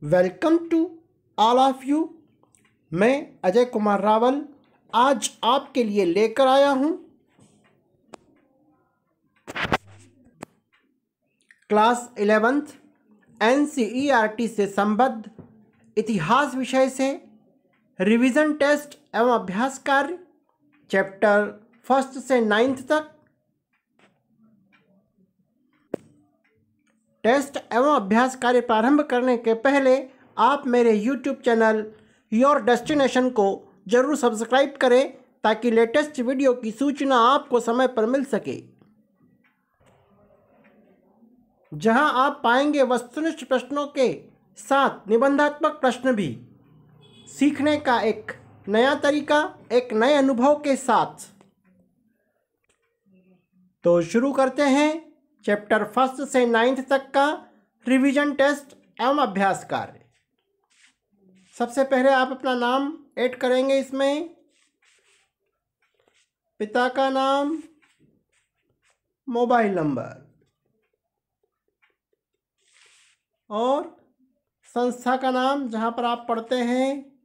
Welcome to all of you. मैं अजय कुमार रावल आज आपके लिए लेकर आया हूँ क्लास 11th NCERT से संबद्ध इतिहास विषय से रिवीजन टेस्ट एवं अभ्यास कार्य चैप्टर 1 से 9th तक। टेस्ट एवं अभ्यास कार्य प्रारंभ करने के पहले आप मेरे YouTube चैनल योर डेस्टिनेशन को जरूर सब्सक्राइब करें ताकि लेटेस्ट वीडियो की सूचना आपको समय पर मिल सके, जहां आप पाएंगे वस्तुनिष्ठ प्रश्नों के साथ निबंधात्मक प्रश्न भी, सीखने का एक नया तरीका एक नए अनुभव के साथ। तो शुरू करते हैं चैप्टर 1 से 9th तक का रिवीजन टेस्ट एवं अभ्यास कार्य। सबसे पहले आप अपना नाम ऐड करेंगे इसमें, पिता का नाम, मोबाइल नंबर और संस्था का नाम जहां पर आप पढ़ते हैं।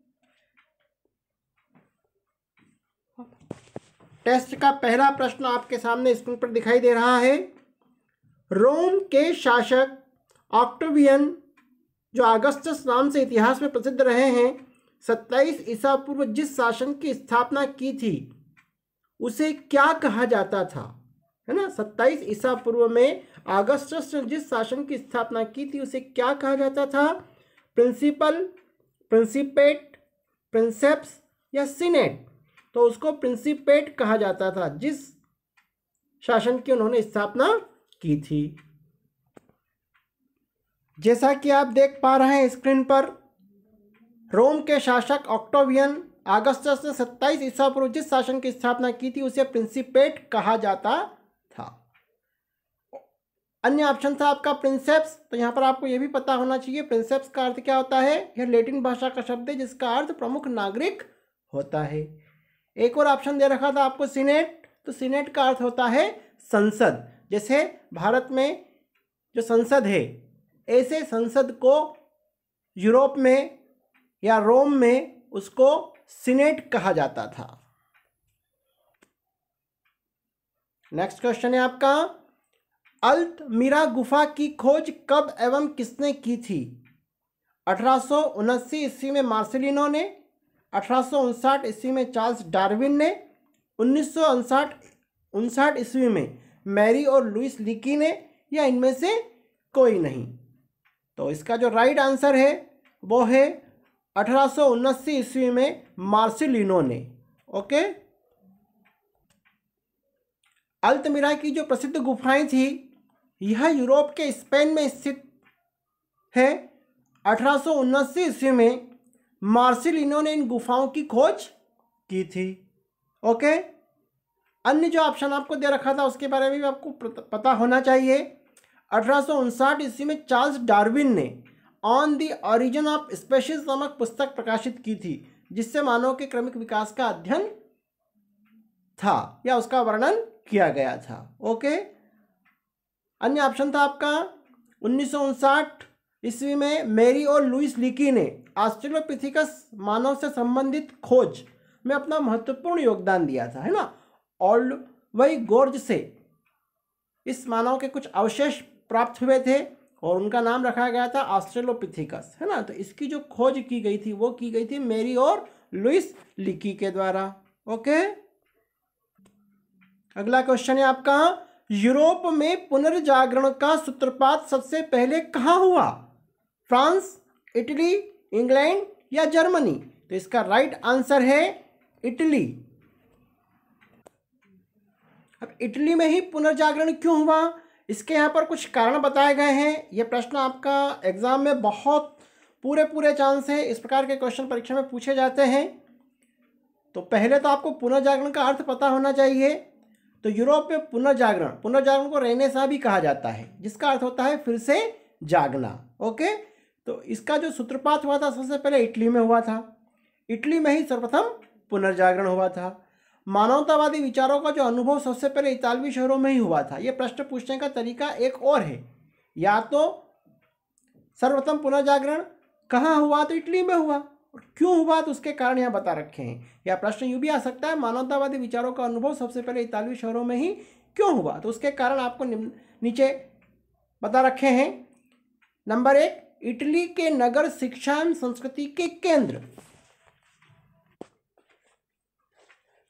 टेस्ट का पहला प्रश्न आपके सामने स्क्रीन पर दिखाई दे रहा है। रोम के शासक ऑक्टेवियन, जो अगस्टस नाम से इतिहास में प्रसिद्ध रहे हैं, 27 ईसा पूर्व जिस शासन की स्थापना की थी उसे क्या कहा जाता था, है ना। 27 ईसा पूर्व में अगस्टस ने जिस शासन की स्थापना की थी उसे क्या कहा जाता था? प्रिंसिपल, प्रिंसिपेट, प्रिंसेप्स या सीनेट? तो उसको प्रिंसिपेट कहा जाता था जिस शासन की उन्होंने स्थापना की थी। जैसा कि आप देख पा रहे हैं स्क्रीन पर, रोम के शासक ऑक्टेवियन अगस्टस ने 27 ईसा पूर्व जिस शासन की स्थापना की थी उसे प्रिंसिपेट कहा जाता था। अन्य ऑप्शन था आपका प्रिंसेप्स। तो यहाँ पर आपको यह भी पता होना चाहिए प्रिंसेप्स का अर्थ क्या होता है। यह लैटिन भाषा का शब्द है जिसका अर्थ प्रमुख नागरिक होता है। एक और ऑप्शन दे रखा था आपको सीनेट। तो सीनेट का अर्थ होता है संसद। जैसे भारत में जो संसद है, ऐसे संसद को यूरोप में या रोम में उसको सीनेट कहा जाता था। नेक्स्ट क्वेश्चन है आपका, अल्तमीरा गुफा की खोज कब एवं किसने की थी? 1879 ईस्वी में मार्सेलिनो ने, 1859 ईस्वी में चार्ल्स डार्विन ने, 1959 ईस्वी में मैरी और लुइस लीकी ने, या इनमें से कोई नहीं? तो इसका जो राइट आंसर है वो है 1879 ईस्वी में मार्सेलिनो ने। ओके। अल्तमीरा की जो प्रसिद्ध गुफाएं थी यह यूरोप के स्पेन में स्थित है। 1879 ईस्वी में मार्सेलिनो ने इन गुफाओं की खोज की थी। ओके। अन्य जो ऑप्शन आपको दे रखा था उसके बारे में भी आपको पता होना चाहिए। 1859 ईस्वी में चार्ल्स डार्विन ने on the origin of species नामक पुस्तक प्रकाशित की थी, जिससे मानव के क्रमिक विकास का अध्ययन था या उसका वर्णन किया गया था। ओके। अन्य ऑप्शन था आपका 1959 ईस्वी में मैरी और लुइस लीकी ने ऑस्ट्रेलोपिथेकस मानव से संबंधित खोज में अपना महत्वपूर्ण योगदान दिया था, है ना। ओल्ड वही गोर्ज से इस मानव के कुछ अवशेष प्राप्त हुए थे और उनका नाम रखा गया था ऑस्ट्रेलोपिथेकस, है ना। तो इसकी जो खोज की गई थी वो की गई थी मैरी और लुइस लीकी के द्वारा। ओके। अगला क्वेश्चन है आपका, यूरोप में पुनर्जागरण का सूत्रपात सबसे पहले कहाँ हुआ? फ्रांस, इटली, इंग्लैंड या जर्मनी? तो इसका राइट आंसर है इटली। अब इटली में ही पुनर्जागरण क्यों हुआ, इसके यहाँ पर कुछ कारण बताए गए हैं। यह प्रश्न आपका एग्जाम में बहुत पूरे चांस है इस प्रकार के क्वेश्चन परीक्षा में पूछे जाते हैं। तो पहले तो आपको पुनर्जागरण का अर्थ पता होना चाहिए। तो यूरोप में पुनर्जागरण को रेनेसां भी कहा जाता है, जिसका अर्थ होता है फिर से जागना। ओके। तो इसका जो सूत्रपात हुआ था सबसे पहले इटली में हुआ था। इटली में ही सर्वप्रथम पुनर्जागरण हुआ था। मानवतावादी विचारों का जो अनुभव सबसे पहले इतालवी शहरों में ही हुआ था। यह प्रश्न पूछने का तरीका एक और है, या तो सर्वप्रथम पुनर्जागरण कहाँ हुआ? तो इटली में हुआ। और क्यों हुआ तो उसके कारण यहाँ बता रखे हैं। या प्रश्न यूँ भी आ सकता है, मानवतावादी विचारों का अनुभव सबसे पहले इतालवी शहरों में ही क्यों हुआ? तो उसके कारण आपको नीचे बता रखे हैं। नंबर 1, इटली के नगर शिक्षा एवं संस्कृति के केंद्र।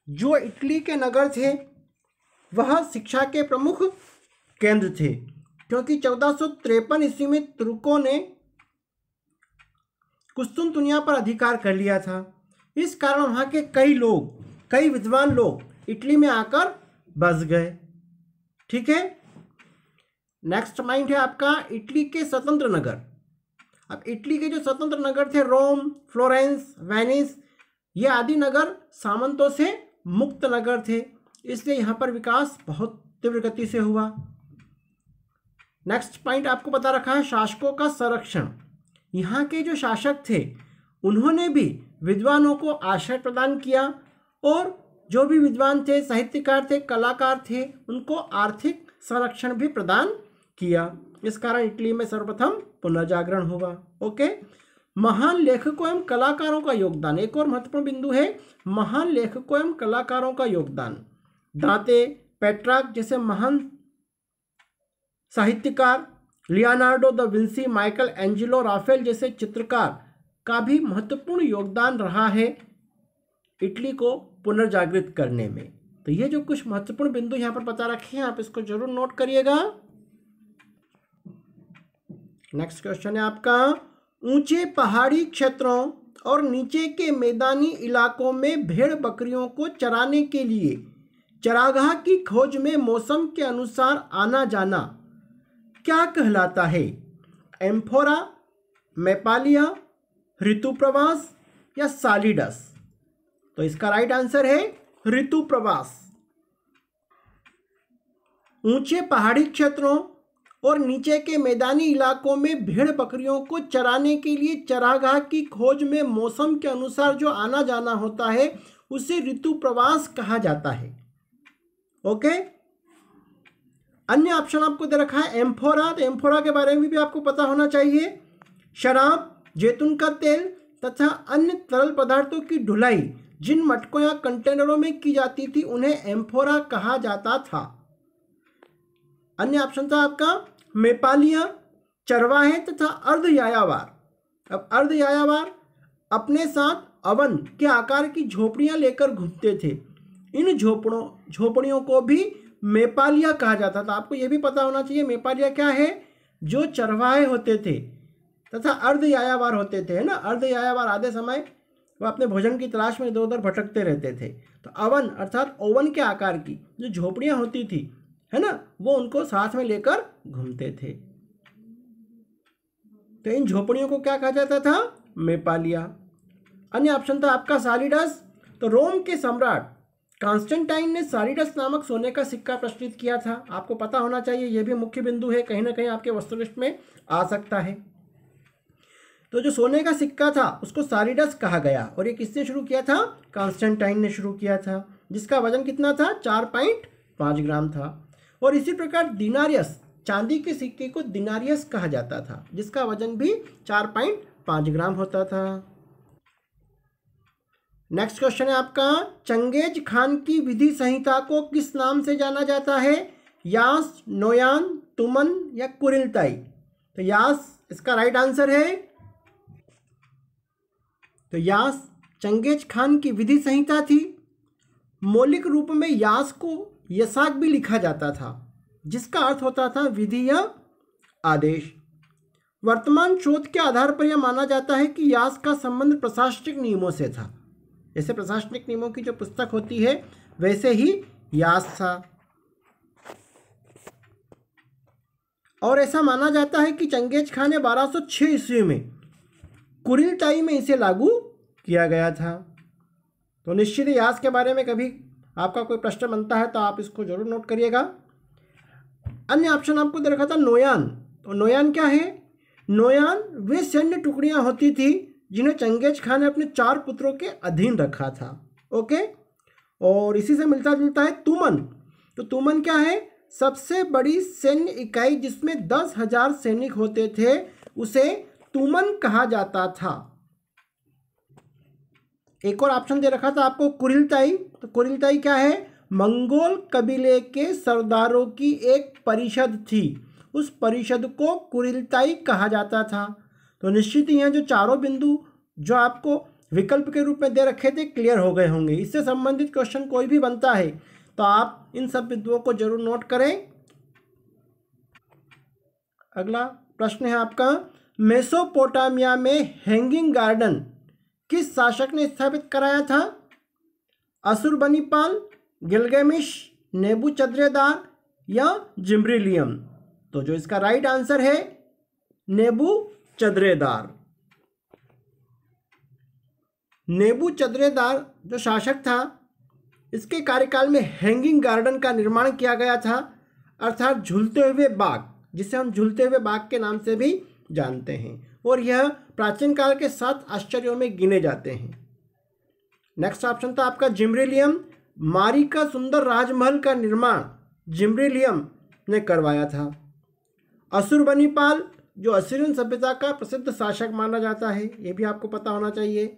जो इटली के नगर थे वह शिक्षा के प्रमुख केंद्र थे, क्योंकि 1453 ईस्वी में तुर्कों ने कुस्तुनतुनिया पर अधिकार कर लिया था। इस कारण वहाँ के कई विद्वान लोग इटली में आकर बस गए। ठीक है। नेक्स्ट पॉइंट है आपका इटली के स्वतंत्र नगर। अब इटली के जो स्वतंत्र नगर थे, रोम, फ्लोरेंस, वेनिस, ये आदि नगर सामंतों से मुक्त नगर थे, इसलिए यहाँ पर विकास बहुत तीव्र गति से हुआ। नेक्स्ट पॉइंट आपको बता रखा है शासकों का संरक्षण। यहाँ के जो शासक थे उन्होंने भी विद्वानों को आश्रय प्रदान किया, और जो भी विद्वान थे, साहित्यकार थे, कलाकार थे, उनको आर्थिक संरक्षण भी प्रदान किया। इस कारण इटली में सर्वप्रथम पुनर्जागरण हुआ। ओके। महान लेखकों एवं कलाकारों का योगदान, एक और महत्वपूर्ण बिंदु है महान लेखकों एवं कलाकारों का योगदान। दांते, पेट्रार्क जैसे महान साहित्यकार, Leonardo da Vinci, Michael Angelo, Rafale जैसे चित्रकार का भी महत्वपूर्ण योगदान रहा है इटली को पुनर्जागृत करने में। तो ये जो कुछ महत्वपूर्ण बिंदु यहाँ पर बता रखे हैं, आप इसको जरूर नोट करिएगा। नेक्स्ट क्वेश्चन है आपका, ऊंचे पहाड़ी क्षेत्रों और नीचे के मैदानी इलाकों में भेड़ बकरियों को चराने के लिए चरागाह की खोज में मौसम के अनुसार आना जाना क्या कहलाता है? एम्फोरा, मैपालिया, ऋतु प्रवास या सालिडस? तो इसका राइट आंसर है ऋतु प्रवास। ऊंचे पहाड़ी क्षेत्रों और नीचे के मैदानी इलाकों में भेड़ बकरियों को चराने के लिए चरागाह की खोज में मौसम के अनुसार जो आना जाना होता है उसे ऋतु प्रवास कहा जाता है। ओके। अन्य ऑप्शन आपको दे रखा है एम्फोरा, तो एम्फोरा के बारे में भी आपको पता होना चाहिए। शराब, जैतून का तेल तथा अन्य तरल पदार्थों की ढुलाई जिन मटकों या कंटेनरों में की जाती थी उन्हें एम्फोरा कहा जाता था। अन्य ऑप्शन था आपका मैपालिया, चरवाहे तथा अर्धयायावार। अब अर्धयायावार अपने साथ अवन के आकार की झोपड़ियां लेकर घूमते थे। इन झोपड़ियों को भी मैपालिया कहा जाता था। आपको यह भी पता होना चाहिए मैपालिया क्या है, जो चरवाहे होते थे तथा अर्धयायावार होते थे, है ना। अर्धयायावार आधे समय वह अपने भोजन की तलाश में इधर उधर भटकते रहते थे। तो अवन अर्थात ओवन के आकार की जो झोपड़ियां होती थी, है ना, वो उनको साथ में लेकर घूमते थे। तो इन झोपड़ियों को क्या कहा जाता था? मैपालिया। अन्य ऑप्शन था आपका सालिडस। तो रोम के सम्राट कॉन्स्टेंटाइन ने सालिडस नामक सोने का सिक्का प्रचलित किया था। आपको पता होना चाहिए, यह भी मुख्य बिंदु है, कहीं ना कहीं आपके वस्तु लिस्ट में आ सकता है। तो जो सोने का सिक्का था उसको सालिडस कहा गया, और ये किसने शुरू किया था? कॉन्स्टेंटाइन ने शुरू किया था, जिसका वजन कितना था? 4.5 ग्राम था। और इसी प्रकार दिनारियस, चांदी के सिक्के को दिनारियस कहा जाता था, जिसका वजन भी 4.5 ग्राम होता था। नेक्स्ट क्वेश्चन है आपका, चंगेज खान की विधि संहिता को किस नाम से जाना जाता है? यास, नोयान, तुमन या कुरिलताई? तो यास इसका राइट आंसर है। तो यास चंगेज खान की विधि संहिता थी। मौलिक रूप में यास को यसाक भी लिखा जाता था, जिसका अर्थ होता था विधि या आदेश। वर्तमान शोध के आधार पर यह माना जाता है कि यास का संबंध प्रशासनिक नियमों से था। जैसे प्रशासनिक नियमों की जो पुस्तक होती है वैसे ही यास था। और ऐसा माना जाता है कि चंगेज खान ने 1206 ईस्वी में कुरिलताई में इसे लागू किया गया था। तो निश्चित ही यास के बारे में कभी आपका कोई प्रश्न बनता है तो आप इसको जरूर नोट करिएगा। अन्य ऑप्शन आपको दे रखा था नोयान। तो नोयान क्या है? नोयान वे सैन्य टुकड़ियां होती थी जिन्हें चंगेज खान ने अपने 4 पुत्रों के अधीन रखा था। ओके। और इसी से मिलता जुलता है तुमन। तो तुमन क्या है? सबसे बड़ी सैन्य इकाई जिसमें 10,000 सैनिक होते थे, उसे तुमन कहा जाता था? एक और ऑप्शन दे रखा था आपको कुरिलताई। तो कुरिलताई क्या है? मंगोल कबीले के सरदारों की एक परिषद थी, उस परिषद को कुरिलताई कहा जाता था। तो निश्चित ही यहाँ जो चारों बिंदु जो आपको विकल्प के रूप में दे रखे थे क्लियर हो गए होंगे। इससे संबंधित क्वेश्चन कोई भी बनता है तो आप इन सब बिंदुओं को जरूर नोट करें। अगला प्रश्न है आपका, मेसोपोटामिया में हैंगिंग गार्डन किस शासक ने स्थापित कराया था? असुरबनीपाल, गिलगेमिश, नेबूचद्रेदार या जिम्ब्रिलियम? तो जो इसका राइट आंसर है नेबूचद्रेदार। नेबूचद्रेदार जो शासक था, इसके कार्यकाल में हैंगिंग गार्डन का निर्माण किया गया था, अर्थात झूलते हुए बाग, जिसे हम झूलते हुए बाग के नाम से भी जानते हैं, और यह प्राचीन काल के 7 आश्चर्यों में गिने जाते हैं। नेक्स्ट ऑप्शन था आपका जिम्ब्रिलियम। मारी का सुंदर राजमहल का निर्माण जिम्ब्रिलियम ने करवाया था। असुरबनीपाल जो असीरियन सभ्यता का प्रसिद्ध शासक माना जाता है, यह भी आपको पता होना चाहिए।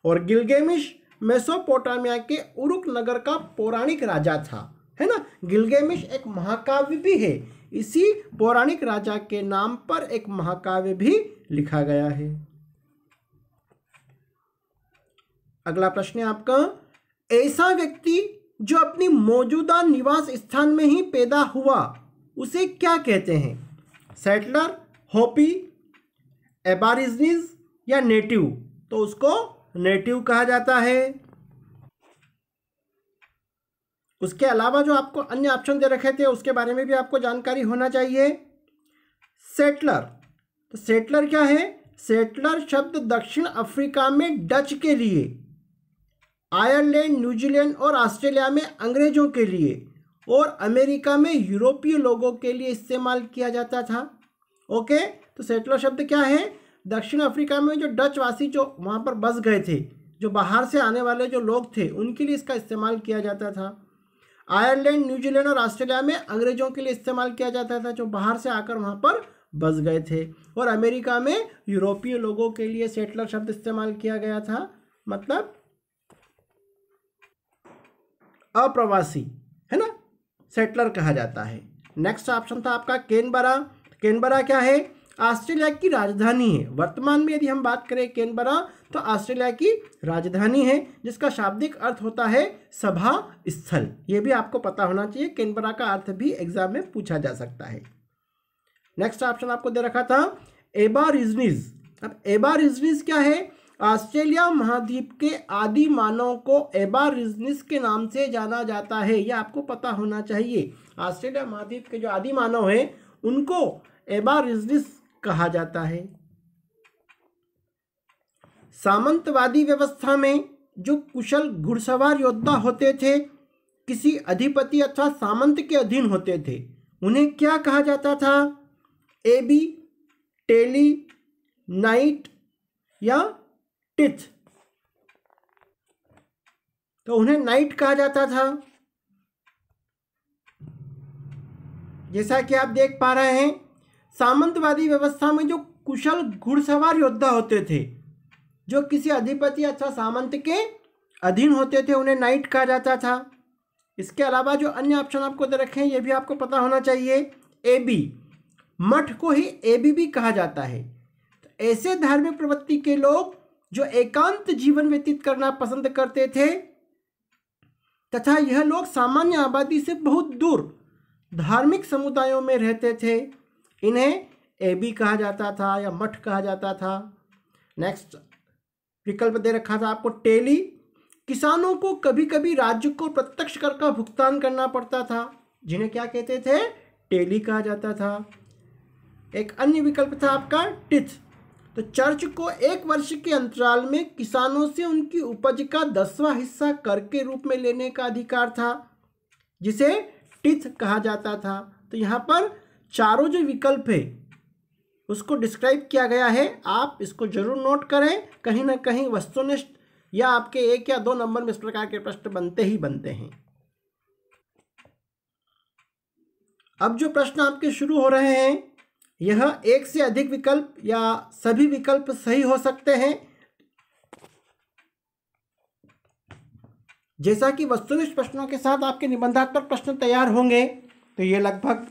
और गिलगेमिश मेसोपोटामिया के उरुक नगर का पौराणिक राजा था, है ना। गिलगेमिश एक महाकाव्य भी है, इसी पौराणिक राजा के नाम पर एक महाकाव्य भी लिखा गया है। अगला प्रश्न है आपका, ऐसा व्यक्ति जो अपनी मौजूदा निवास स्थान में ही पैदा हुआ उसे क्या कहते हैं? सेटलर, होपी, एबारिजनीज या नेटिव? तो उसको नेटिव कहा जाता है। उसके अलावा जो आपको अन्य ऑप्शन दे रखे थे उसके बारे में भी आपको जानकारी होना चाहिए। सेटलर, तो सेटलर क्या है? सेटलर शब्द दक्षिण अफ्रीका में डच के लिए, आयरलैंड, न्यूजीलैंड और ऑस्ट्रेलिया में अंग्रेजों के लिए, और अमेरिका में यूरोपीय लोगों के लिए इस्तेमाल किया जाता था। ओके, तो सेटलर शब्द क्या है? दक्षिण अफ्रीका में जो डच वासी जो वहाँ पर बस गए थे, जो बाहर से आने वाले जो लोग थे, उनके लिए इसका इस्तेमाल किया जाता था। आयरलैंड, न्यूजीलैंड और ऑस्ट्रेलिया में अंग्रेजों के लिए इस्तेमाल किया जाता था, जो बाहर से आकर वहाँ पर बस गए थे। और अमेरिका में यूरोपीय लोगों के लिए सेटलर शब्द इस्तेमाल किया गया था, मतलब अप्रवासी, है ना, सेटलर कहा जाता है। नेक्स्ट ऑप्शन था आपका कैनबरा। कैनबरा क्या है? ऑस्ट्रेलिया की राजधानी है। वर्तमान में यदि हम बात करें कैनबरा, तो ऑस्ट्रेलिया की राजधानी है, जिसका शाब्दिक अर्थ होता है सभा स्थल। यह भी आपको पता होना चाहिए, कैनबरा का अर्थ भी एग्जाम में पूछा जा सकता है। नेक्स्ट ऑप्शन आपको दे रखा था एबारिजनीज। अब एबारिजनीज क्या है? ऑस्ट्रेलिया महाद्वीप के आदि मानव को एबारिजनीज के नाम से जाना जाता है, यह आपको पता होना चाहिए। ऑस्ट्रेलिया महाद्वीप के जो आदि मानव हैं उनको एबारिजनीज कहा जाता है। सामंतवादी व्यवस्था में जो कुशल घुड़सवार योद्धा होते थे, किसी अधिपति अथवा सामंत के अधीन होते थे, उन्हें क्या कहा जाता था? एबी, टेली, नाइट या टिथ? तो उन्हें नाइट कहा जाता था। जैसा कि आप देख पा रहे हैं, सामंतवादी व्यवस्था में जो कुशल घुड़सवार योद्धा होते थे, जो किसी अधिपति अथवा सामंत के अधीन होते थे, उन्हें नाइट कहा जाता था। इसके अलावा जो अन्य ऑप्शन आपको दे रखे हैं ये भी आपको पता होना चाहिए। एबी, मठ को ही एबी भी कहा जाता है। तो ऐसे धार्मिक प्रवृत्ति के लोग जो एकांत जीवन व्यतीत करना पसंद करते थे, तथा यह लोग सामान्य आबादी से बहुत दूर धार्मिक समुदायों में रहते थे, इन्हें एबी कहा जाता था या मठ कहा जाता था। नेक्स्ट विकल्प दे रखा था आपको टेली। किसानों को कभी कभी राज्य को प्रत्यक्ष कर का भुगतान करना पड़ता था, जिन्हें क्या कहते थे? टेली कहा जाता था। एक अन्य विकल्प था आपका टिथ। तो चर्च को 1 वर्ष के अंतराल में किसानों से उनकी उपज का 10वां हिस्सा कर के रूप में लेने का अधिकार था, जिसे टिथ कहा जाता था। तो यहाँ पर चारों जो विकल्प है उसको डिस्क्राइब किया गया है, आप इसको जरूर नोट करें। कहीं ना कहीं वस्तुनिष्ठ या आपके 1 या 2 नंबर में इस प्रकार के प्रश्न बनते ही बनते हैं। अब जो प्रश्न आपके शुरू हो रहे हैं, यह एक से अधिक विकल्प या सभी विकल्प सही हो सकते हैं। जैसा कि वस्तुनिष्ठ प्रश्नों के साथ आपके निबंधात्मक प्रश्न तैयार होंगे, तो ये लगभग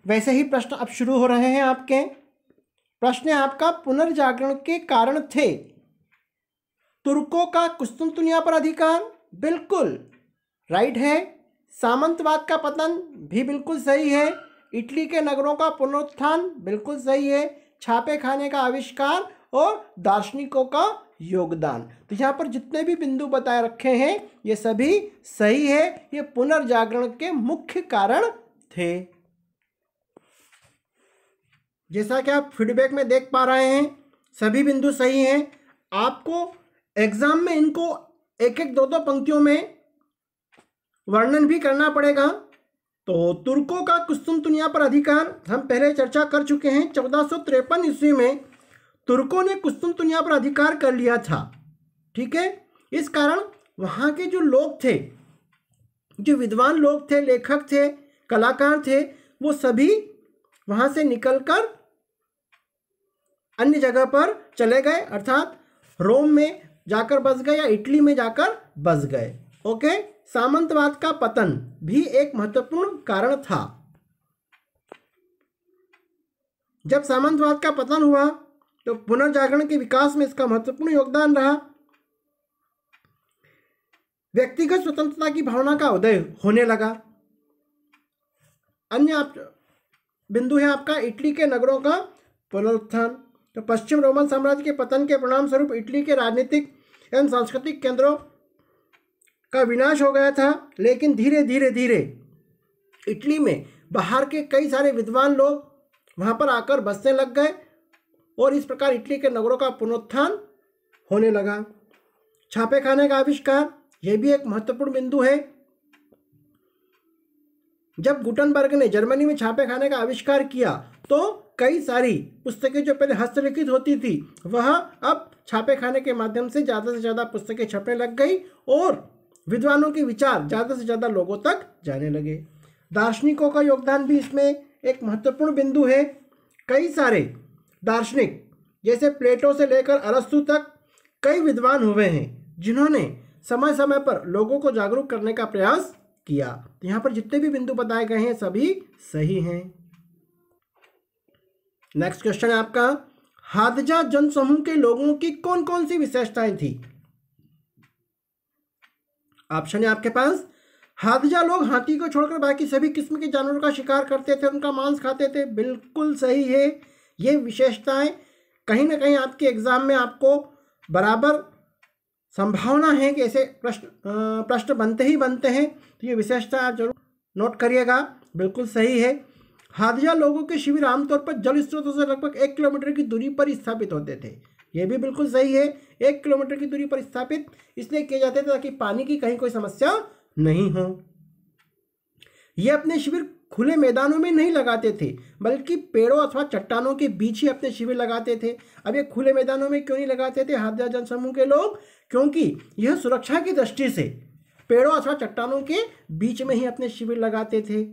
वैसे ही प्रश्न अब शुरू हो रहे हैं आपके। प्रश्न है आपका, पुनर्जागरण के कारण थे तुर्कों का कुस्तुनतुनिया पर अधिकार, बिल्कुल राइट है। सामंतवाद का पतन भी बिल्कुल सही है। इटली के नगरों का पुनरुत्थान बिल्कुल सही है। छापे खाने का आविष्कार और दार्शनिकों का योगदान। तो यहाँ पर जितने भी बिंदु बताए रखे हैं ये सभी सही है। ये पुनर्जागरण के मुख्य कारण थे। जैसा कि आप फीडबैक में देख पा रहे हैं सभी बिंदु सही हैं। आपको एग्जाम में इनको एक एक दो दो पंक्तियों में वर्णन भी करना पड़ेगा। तो तुर्कों का कुस्तुनतुनिया पर अधिकार हम पहले चर्चा कर चुके हैं। 1453 ईस्वी में तुर्कों ने कुस्तुनतुनिया पर अधिकार कर लिया था, ठीक है। इस कारण वहाँ के जो लोग थे, जो विद्वान लोग थे, लेखक थे, कलाकार थे, वो सभी वहाँ से निकलकर अन्य जगह पर चले गए, अर्थात रोम में जाकर बस गए या इटली में जाकर बस गए। ओके, सामंतवाद का पतन भी एक महत्वपूर्ण कारण था। जब सामंतवाद का पतन हुआ तो पुनर्जागरण के विकास में इसका महत्वपूर्ण योगदान रहा। व्यक्तिगत स्वतंत्रता की भावना का उदय होने लगा। अन्य बिंदु है आपका इटली के नगरों का पुनरुत्थान। तो पश्चिम रोमन साम्राज्य के पतन के परिणाम स्वरूप इटली के राजनीतिक एवं सांस्कृतिक केंद्रों का विनाश हो गया था, लेकिन धीरे धीरे इटली में बाहर के कई सारे विद्वान लोग वहाँ पर आकर बसने लग गए और इस प्रकार इटली के नगरों का पुनरुत्थान होने लगा। छापे खाने का आविष्कार, यह भी एक महत्वपूर्ण बिंदु है। जब गुटनबर्ग ने जर्मनी में छापे खाने का आविष्कार किया तो कई सारी पुस्तकें जो पहले हस्तलिखित होती थी वह अब छापे खाने के माध्यम से ज़्यादा पुस्तकें छपने लग गई और विद्वानों के विचार ज़्यादा से ज़्यादा लोगों तक जाने लगे। दार्शनिकों का योगदान भी इसमें एक महत्वपूर्ण बिंदु है। कई सारे दार्शनिक जैसे प्लेटो से लेकर अरस्तु तक कई विद्वान हुए हैं जिन्होंने समय समय पर लोगों को जागरूक करने का प्रयास किया। तो यहाँ पर जितने भी बिंदु बताए गए हैं सभी सही हैं। नेक्स्ट क्वेश्चन है आपका, हादजा जनसमूह के लोगों की कौन कौन सी विशेषताएं थी? ऑप्शन है आपके पास, हादजा लोग हाथी को छोड़कर बाकी सभी किस्म के जानवरों का शिकार करते थे, उनका मांस खाते थे, बिल्कुल सही है। ये विशेषताएं कहीं ना कहीं आपके एग्जाम में आपको बराबर संभावना है कि ऐसे प्रश्न बनते ही बनते हैं। तो ये विशेषता आप जरूर नोट करिएगा, बिल्कुल सही है। हादजा लोगों के शिविर आमतौर पर जल स्रोतों से लगभग 1 किलोमीटर की दूरी पर स्थापित होते थे। यह भी बिल्कुल सही है। 1 किलोमीटर की दूरी पर स्थापित इसलिए किए जाते थे ताकि पानी की कहीं कोई समस्या नहीं हो। ये अपने शिविर खुले मैदानों में नहीं लगाते थे, बल्कि पेड़ों अथवा चट्टानों के बीच ही अपने शिविर लगाते थे। अब ये खुले मैदानों में क्यों नहीं लगाते थे हादजा जनसमूह के लोग? क्योंकि यह सुरक्षा की दृष्टि से पेड़ों अथवा चट्टानों के बीच में ही अपने शिविर लगाते थे।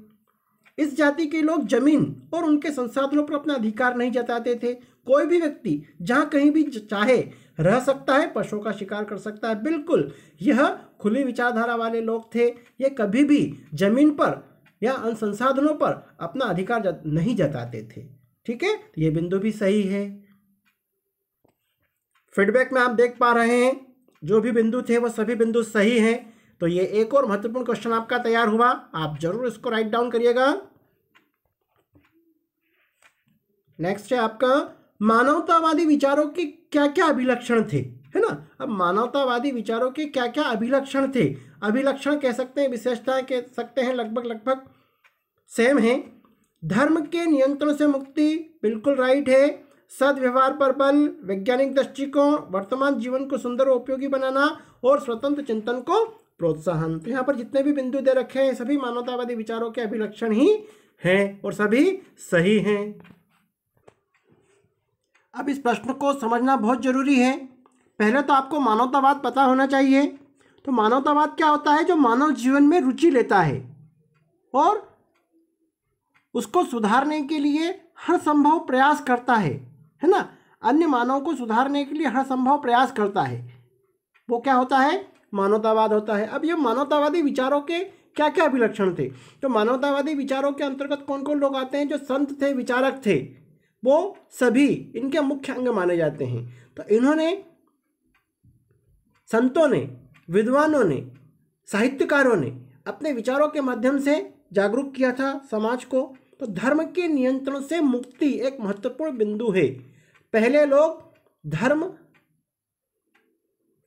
इस जाति के लोग जमीन और उनके संसाधनों पर अपना अधिकार नहीं जताते थे। कोई भी व्यक्ति जहाँ कहीं भी चाहे रह सकता है, पशुओं का शिकार कर सकता है, बिल्कुल यह खुली विचारधारा वाले लोग थे। ये कभी भी जमीन पर या अन्य संसाधनों पर अपना अधिकार नहीं जताते थे। ठीक है, ये बिंदु भी सही है। फीडबैक में आप देख पा रहे हैं जो भी बिंदु थे वो सभी बिंदु सही हैं। तो ये एक और महत्वपूर्ण क्वेश्चन आपका तैयार हुआ, आप जरूर इसको राइट डाउन करिएगा। नेक्स्ट है आपका, मानवतावादी विचारों के क्या क्या अभिलक्षण थे, है ना। अब मानवतावादी विचारों के क्या क्या अभिलक्षण थे? अभिलक्षण कह सकते हैं, विशेषताएं कह सकते हैं, लगभग सेम है। धर्म के नियंत्रण से मुक्ति, बिल्कुल राइट है। सद्व्यवहार पर बल, वैज्ञानिक दृष्टिकोण, वर्तमान जीवन को सुंदर और उपयोगी बनाना और स्वतंत्र चिंतन को प्रोत्साहन। तो यहाँ पर जितने भी बिंदु दे रखे हैं सभी मानवतावादी विचारों के अभिलक्षण ही हैं और सभी सही हैं। अब इस प्रश्न को समझना बहुत जरूरी है। पहले तो आपको मानवतावाद पता होना चाहिए। तो मानवतावाद क्या होता है? जो मानव जीवन में रुचि लेता है और उसको सुधारने के लिए हर संभव प्रयास करता है ना, अन्य मानव को सुधारने के लिए हर संभव प्रयास करता है, वो क्या होता है, मानवतावाद होता है। अब ये मानवतावादी विचारों के क्या क्या अभिलक्षण थे, तो मानवतावादी विचारों के अंतर्गत कौन कौन लोग आते हैं, जो संत थे, विचारक थे, वो सभी इनके मुख्य अंग माने जाते हैं। तो इन्होंने, संतों ने, विद्वानों ने, साहित्यकारों ने अपने विचारों के माध्यम से जागरूक किया था समाज को। तो धर्म के नियंत्रण से मुक्ति एक महत्वपूर्ण बिंदु है। पहले लोग धर्म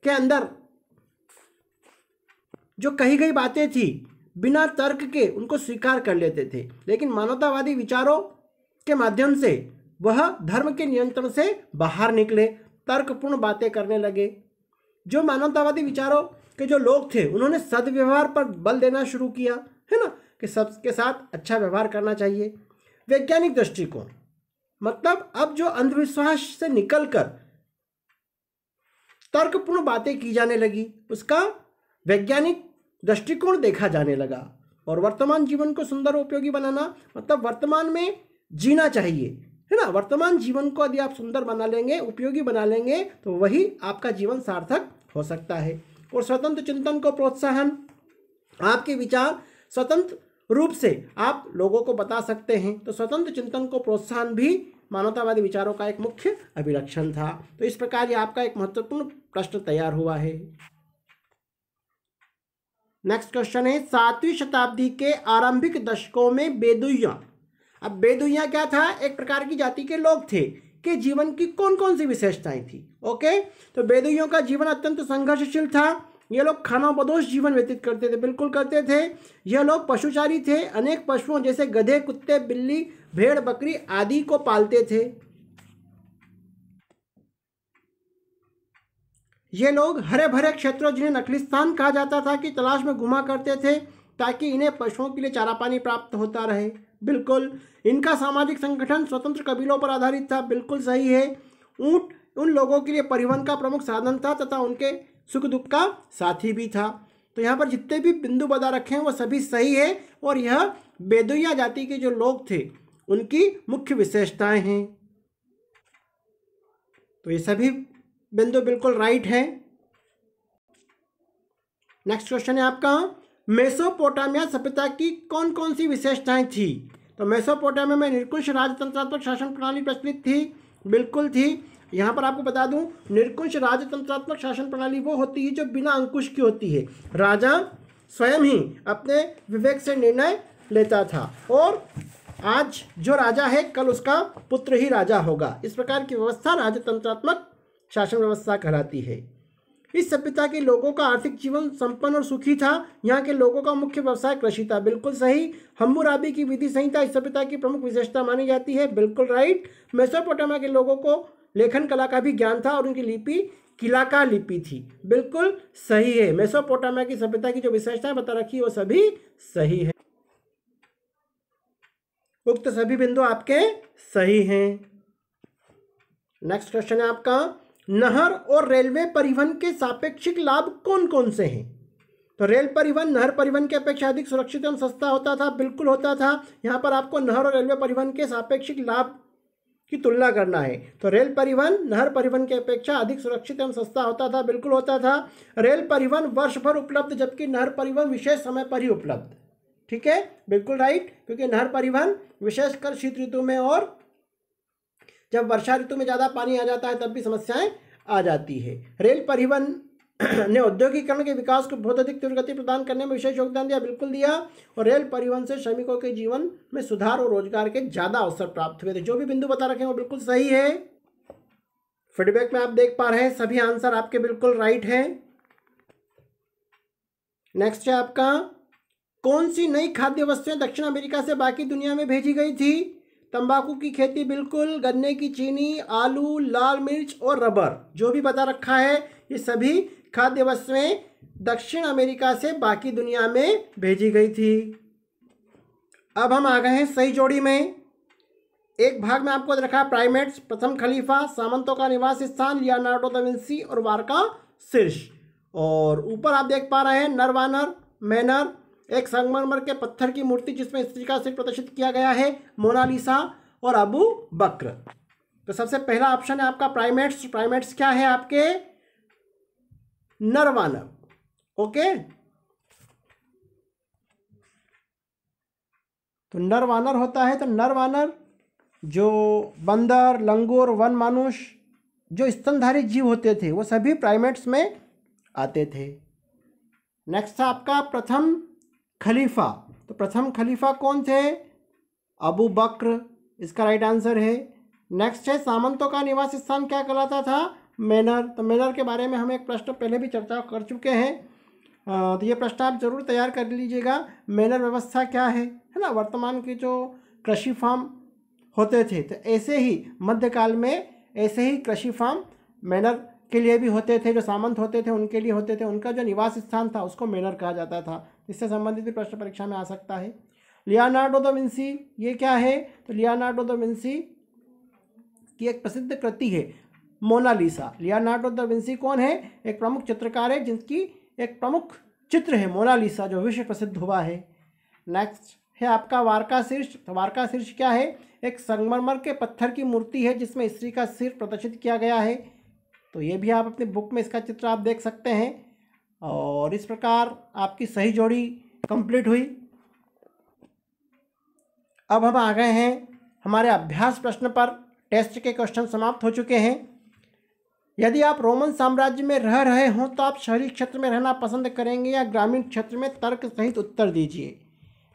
के अंदर जो कही गई बातें थी बिना तर्क के उनको स्वीकार कर लेते थे, लेकिन मानवतावादी विचारों के माध्यम से वह धर्म के नियंत्रण से बाहर निकले, तर्कपूर्ण बातें करने लगे। जो मानवतावादी विचारों के जो लोग थे उन्होंने सद्व्यवहार पर बल देना शुरू किया, है ना, कि सबके साथ अच्छा व्यवहार करना चाहिए। वैज्ञानिक दृष्टिकोण, मतलब अब जो अंधविश्वास से निकलकर तर्कपूर्ण बातें की जाने लगी, उसका वैज्ञानिक दृष्टिकोण देखा जाने लगा। और वर्तमान जीवन को सुंदर और उपयोगी बनाना, मतलब वर्तमान में जीना चाहिए, है ना। वर्तमान जीवन को यदि आप सुंदर बना लेंगे, उपयोगी बना लेंगे, तो वही आपका जीवन सार्थक हो सकता है। और स्वतंत्र चिंतन को प्रोत्साहन, आपके विचार स्वतंत्र रूप से आप लोगों को बता सकते हैं, तो स्वतंत्र चिंतन को प्रोत्साहन भी मानवतावादी विचारों का एक मुख्य अभिलक्षण था। तो इस प्रकार ये आपका एक महत्वपूर्ण प्रश्न तैयार हुआ है। नेक्स्ट क्वेश्चन है, 7वीं शताब्दी के आरंभिक दशकों में बेदुइया, अब बेदुइया क्या था, एक प्रकार की जाति के लोग थे, के जीवन की कौन कौन सी विशेषताएं थी। ओके, तो बेदुइयों का जीवन अत्यंत संघर्षशील था। ये लोग खानाबदोश जीवन व्यतीत करते थे, बिल्कुल करते थे। यह लोग पशुचारी थे, अनेक पशुओं जैसे गधे, कुत्ते, बिल्ली, भेड़, बकरी आदि को पालते थे। ये लोग हरे भरे क्षेत्रों, जिन्हें नखलिस्तान कहा जाता था, की तलाश में घुमा करते थे ताकि इन्हें पशुओं के लिए चारा पानी प्राप्त होता रहे। बिल्कुल। इनका सामाजिक संगठन स्वतंत्र कबीलों पर आधारित था, बिल्कुल सही है। ऊंट उन लोगों के लिए परिवहन का प्रमुख साधन था तथा उनके सुख दुख का साथी भी था। तो यहाँ पर जितने भी बिंदु बता रखे हैं वो सभी सही है, और यह बेदुइया जाति के जो लोग थे उनकी मुख्य विशेषताएं हैं। तो ये सभी बिंदु बिल्कुल राइट है। नेक्स्ट क्वेश्चन है आपका, मेसोपोटामिया सभ्यता की कौन कौन सी विशेषताएं थी। तो मेसोपोटामिया में निरंकुश राजतंत्रात्मक शासन प्रणाली प्रचलित थी, बिल्कुल थी। यहाँ पर आपको बता दूं, निरंकुश राजतंत्रात्मक शासन प्रणाली वो होती है जो बिना अंकुश की होती है। राजा स्वयं ही अपने विवेक से निर्णय लेता था, और आज जो राजा है कल उसका पुत्र ही राजा होगा। इस प्रकार की व्यवस्था राजतंत्रात्मक शासन व्यवस्था कहलाती है। इस सभ्यता के लोगों का आर्थिक जीवन संपन्न और सुखी था। यहाँ के लोगों का मुख्य व्यवसाय कृषि था, बिल्कुल सही। हम्मुराबी की विधि संहिता इस सभ्यता की प्रमुख विशेषता मानी जाती है, बिल्कुल राइट। मेसोपोटामिया के लोगों को लेखन कला का भी ज्ञान था और उनकी लिपि किलाका लिपि थी, बिल्कुल सही है। मेसोपोटामिया की सभ्यता की जो विशेषताएं बता रखी है वो सभी सही है। उक्त सभी बिंदु आपके सही हैं। नेक्स्ट क्वेश्चन है आपका, नहर और रेलवे परिवहन के सापेक्षिक लाभ कौन कौन से हैं। तो रेल परिवहन नहर परिवहन के अपेक्षा अधिक सुरक्षित एवं सस्ता होता था, बिल्कुल होता था। यहाँ पर आपको नहर और रेलवे परिवहन के सापेक्षिक लाभ की तुलना करना है। तो रेल परिवहन नहर परिवहन की अपेक्षा अधिक सुरक्षित एवं सस्ता होता था, बिल्कुल होता था। रेल परिवहन वर्ष भर उपलब्ध, जबकि नहर परिवहन विशेष समय पर ही उपलब्ध। ठीक है, बिल्कुल राइट, क्योंकि नहर परिवहन विशेषकर शीत ऋतु में और जब वर्षा ऋतु में ज़्यादा पानी आ जाता है तब भी समस्याएं आ जाती है। रेल परिवहन ने औद्योगिकरण के विकास को बहुत अधिक तीव्र गति प्रदान करने में विशेष योगदान दिया, बिल्कुल दिया। और रेल परिवहन से श्रमिकों के जीवन में सुधार और रोजगार के ज़्यादा अवसर प्राप्त हुए थे। जो भी बिंदु बता रखे हैं वो बिल्कुल सही है। फीडबैक में आप देख पा रहे हैं सभी आंसर आपके बिल्कुल राइट हैं। नेक्स्ट है आपका, कौन सी नई खाद्य वस्तुएं दक्षिण अमेरिका से बाकी दुनिया में भेजी गई थी। तंबाकू की खेती, बिल्कुल। गन्ने की चीनी, आलू, लाल मिर्च और रबर, जो भी बता रखा है ये सभी खाद्य वस्तुएं दक्षिण अमेरिका से बाकी दुनिया में भेजी गई थी। अब हम आ गए हैं सही जोड़ी में। एक भाग में आपको रखा प्राइमेट्स, प्रथम खलीफा, सामंतों का निवास स्थान, लियोनार्डो दा विंसी और वार का शीर्ष। और ऊपर आप देख पा रहे हैं नरवानर मैनर, एक संगमरमर के पत्थर की मूर्ति जिसमें स्त्री का सिर प्रदर्शित किया गया है, मोनालिसा और अबू बक्र। तो सबसे पहला ऑप्शन है आपका प्राइमेट्स। प्राइमेट्स क्या है आपके? नरवानर। ओके, तो नरवानर होता है। तो नरवानर जो बंदर, लंगूर, वन मानुष जो स्तनधारी जीव होते थे वो सभी प्राइमेट्स में आते थे। नेक्स्ट था आपका प्रथम खलीफा। तो प्रथम खलीफा कौन थे? अबू बक्र, इसका राइट आंसर है। नेक्स्ट है सामंतों का निवास स्थान क्या कहलाता था? मैनर। तो मैनर के बारे में हम एक प्रश्न पहले भी चर्चा कर चुके हैं, तो ये प्रश्न आप जरूर तैयार कर लीजिएगा। मैनर व्यवस्था क्या है ना? वर्तमान के जो कृषि फार्म होते थे तो ऐसे ही मध्यकाल में ऐसे ही कृषि फार्म मैनर के लिए भी होते थे। जो सामंत होते थे उनके लिए होते थे, उनका जो निवास स्थान था उसको मैनर कहा जाता था। इससे संबंधित भी प्रश्न परीक्षा में आ सकता है। लियोनार्डो दा विंसी ये क्या है? तो लियोनार्डो दा विंसी की एक प्रसिद्ध कृति है मोनालिसा। लियोनार्डो दा विंसी कौन है? एक प्रमुख चित्रकार है जिनकी एक प्रमुख चित्र है मोनालिसा जो विश्व प्रसिद्ध हुआ है। नेक्स्ट है आपका वारका शीर्ष। तो वारका शीर्ष क्या है? एक संगमरमर के पत्थर की मूर्ति है जिसमें स्त्री का सिर प्रदर्शित किया गया है। तो ये भी आप अपनी बुक में इसका चित्र आप देख सकते हैं। और इस प्रकार आपकी सही जोड़ी कंप्लीट हुई। अब हम आ गए हैं हमारे अभ्यास प्रश्न पर। टेस्ट के क्वेश्चन समाप्त हो चुके हैं। यदि आप रोमन साम्राज्य में रह रहे हों तो आप शहरी क्षेत्र में रहना पसंद करेंगे या ग्रामीण क्षेत्र में? तर्क सहित उत्तर दीजिए।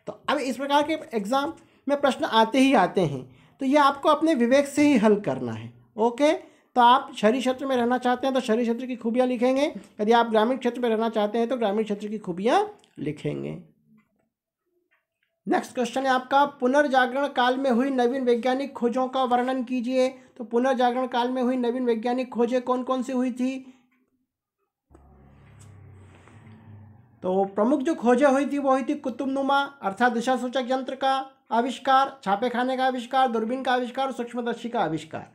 तो अब इस प्रकार के एग्जाम में प्रश्न आते ही आते हैं, तो ये आपको अपने विवेक से ही हल करना है। ओके, तो आप शहरी क्षेत्र में रहना चाहते हैं तो शहरी क्षेत्र की खूबियाँ लिखेंगे। यदि आप ग्रामीण क्षेत्र में रहना चाहते हैं तो ग्रामीण क्षेत्र की खूबियाँ लिखेंगे। नेक्स्ट क्वेश्चन है आपका पुनर्जागरण काल में हुई नवीन वैज्ञानिक खोजों का वर्णन कीजिए। तो पुनर्जागरण काल में हुई नवीन वैज्ञानिक खोजें कौन कौन सी हुई थी? तो प्रमुख जो खोजें हुई थी वो हुई थी कुतुबनुमा अर्थात दिशा सूचक यंत्र का आविष्कार, छापे खाने का आविष्कार, दूरबीन का आविष्कार और सूक्ष्मदर्शी का आविष्कार।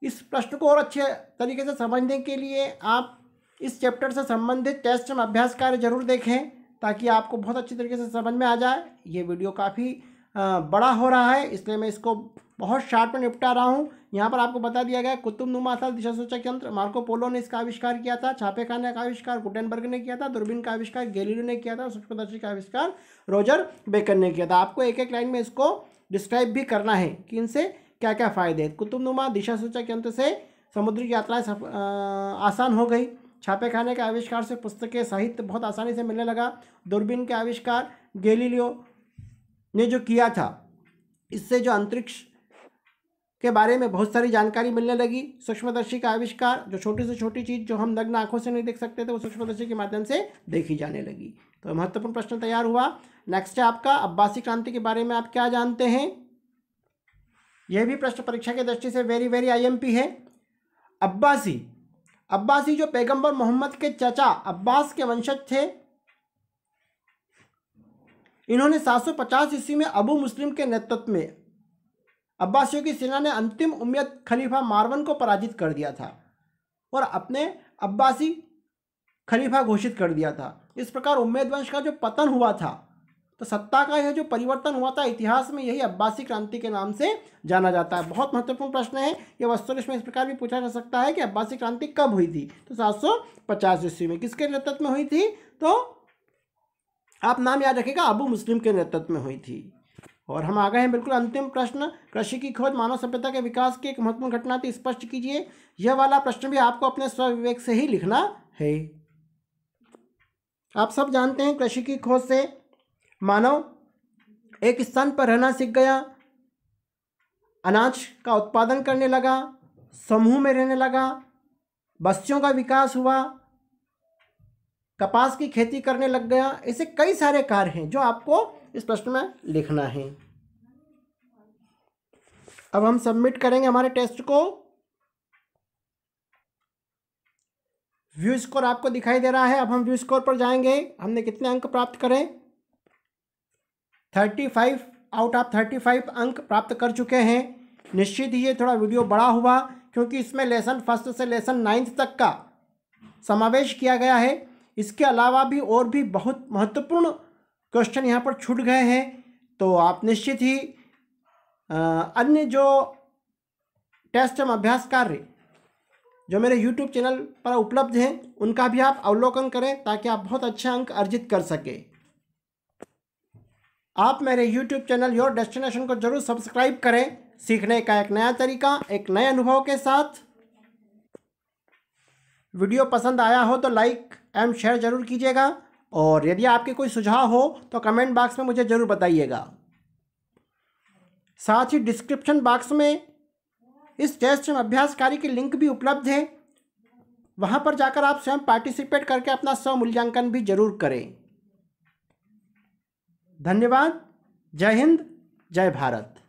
इस प्रश्न को और अच्छे तरीके से समझने के लिए आप इस चैप्टर से संबंधित टेस्ट एवं अभ्यास कार्य जरूर देखें ताकि आपको बहुत अच्छी तरीके से समझ में आ जाए। ये वीडियो काफ़ी बड़ा हो रहा है इसलिए मैं इसको बहुत शार्ट में निपटा रहा हूँ। यहाँ पर आपको बता दिया गया कुतुबनुमा था दिशा सूचक यंत्र, मार्को पोलो ने इसका आविष्कार किया था। छापे खाने का आविष्कार गुटेनबर्ग ने किया था। दूरबीन का आविष्कार गैलीलियो ने किया था। सूक्ष्मदर्शी का आविष्कार रॉजर बेकन ने किया था। आपको एक एक लाइन में इसको डिस्क्राइब भी करना है कि इनसे क्या क्या फ़ायदे हैं। कुतुबनुमा दिशा सूचक यंत्र से समुद्री यात्राएँ आसान हो गई। छापे खाने के आविष्कार से पुस्तकें साहित्य बहुत आसानी से मिलने लगा। दूरबीन के आविष्कार गैलीलियो ने जो किया था इससे जो अंतरिक्ष के बारे में बहुत सारी जानकारी मिलने लगी। सूक्ष्मदर्शी का आविष्कार, जो छोटी से छोटी चीज़ जो हम नग्न आंखों से नहीं देख सकते थे वो सूक्ष्मदर्शी के माध्यम से देखी जाने लगी। तो महत्वपूर्ण प्रश्न तैयार हुआ। नेक्स्ट है आपका अब्बासी क्रांति के बारे में आप क्या जानते हैं? यह भी प्रश्न परीक्षा की दृष्टि से वेरी वेरी IMP है। अब्बासी जो पैगंबर मोहम्मद के चाचा अब्बास के वंशज थे, इन्होंने 750 ईस्वी में अबू मुस्लिम के नेतृत्व में अब्बासियों की सेना ने अंतिम उम्मयद खलीफा मारवन को पराजित कर दिया था और अपने अब्बासी खलीफा घोषित कर दिया था। इस प्रकार उम्मयद वंश का जो पतन हुआ था, तो सत्ता का यह जो परिवर्तन हुआ था इतिहास में यही अब्बासी क्रांति के नाम से जाना जाता है। बहुत महत्वपूर्ण प्रश्न है यह। वस्तुनिष्ठ में इस प्रकार भी पूछा जा सकता है कि अब्बासी क्रांति कब हुई थी? तो 750 ईस्वी में। किसके नेतृत्व में हुई थी? तो आप नाम याद रखिएगा, अबू मुस्लिम के नेतृत्व में हुई थी। और हम आ गए हैं बिल्कुल अंतिम प्रश्न। कृषि की खोज मानव सभ्यता के विकास की एक महत्वपूर्ण घटना थी, स्पष्ट कीजिए। यह वाला प्रश्न भी आपको अपने स्वविवेक से ही लिखना है। आप सब जानते हैं कृषि की खोज से मानव एक स्थान पर रहना सीख गया, अनाज का उत्पादन करने लगा, समूह में रहने लगा, बस्तियों का विकास हुआ, कपास की खेती करने लग गया। ऐसे कई सारे कार्य हैं जो आपको इस प्रश्न में लिखना है। अब हम सबमिट करेंगे हमारे टेस्ट को। व्यू स्कोर आपको दिखाई दे रहा है। अब हम व्यू स्कोर पर जाएंगे। हमने कितने अंक प्राप्त करें? 35 आउट ऑफ 35 अंक प्राप्त कर चुके हैं। निश्चित ही ये थोड़ा वीडियो बड़ा हुआ क्योंकि इसमें लेसन 1 से लेसन 9 तक का समावेश किया गया है। इसके अलावा भी और भी बहुत महत्वपूर्ण क्वेश्चन यहाँ पर छूट गए हैं। तो आप निश्चित ही अन्य जो टेस्ट एवं अभ्यास कार्य जो मेरे YouTube चैनल पर उपलब्ध हैं उनका भी आप अवलोकन करें ताकि आप बहुत अच्छे अंक अर्जित कर सके। आप मेरे YouTube चैनल योर डेस्टिनेशन को जरूर सब्सक्राइब करें, सीखने का एक नया तरीका, एक नए अनुभव के साथ। वीडियो पसंद आया हो तो लाइक एवं शेयर जरूर कीजिएगा, और यदि आपके कोई सुझाव हो तो कमेंट बॉक्स में मुझे जरूर बताइएगा। साथ ही डिस्क्रिप्शन बॉक्स में इस टेस्ट एवं अभ्यास कार्य की लिंक भी उपलब्ध है, वहां पर जाकर आप स्वयं पार्टिसिपेट करके अपना स्व मूल्यांकन भी जरूर करें। धन्यवाद। जय हिंद, जय भारत।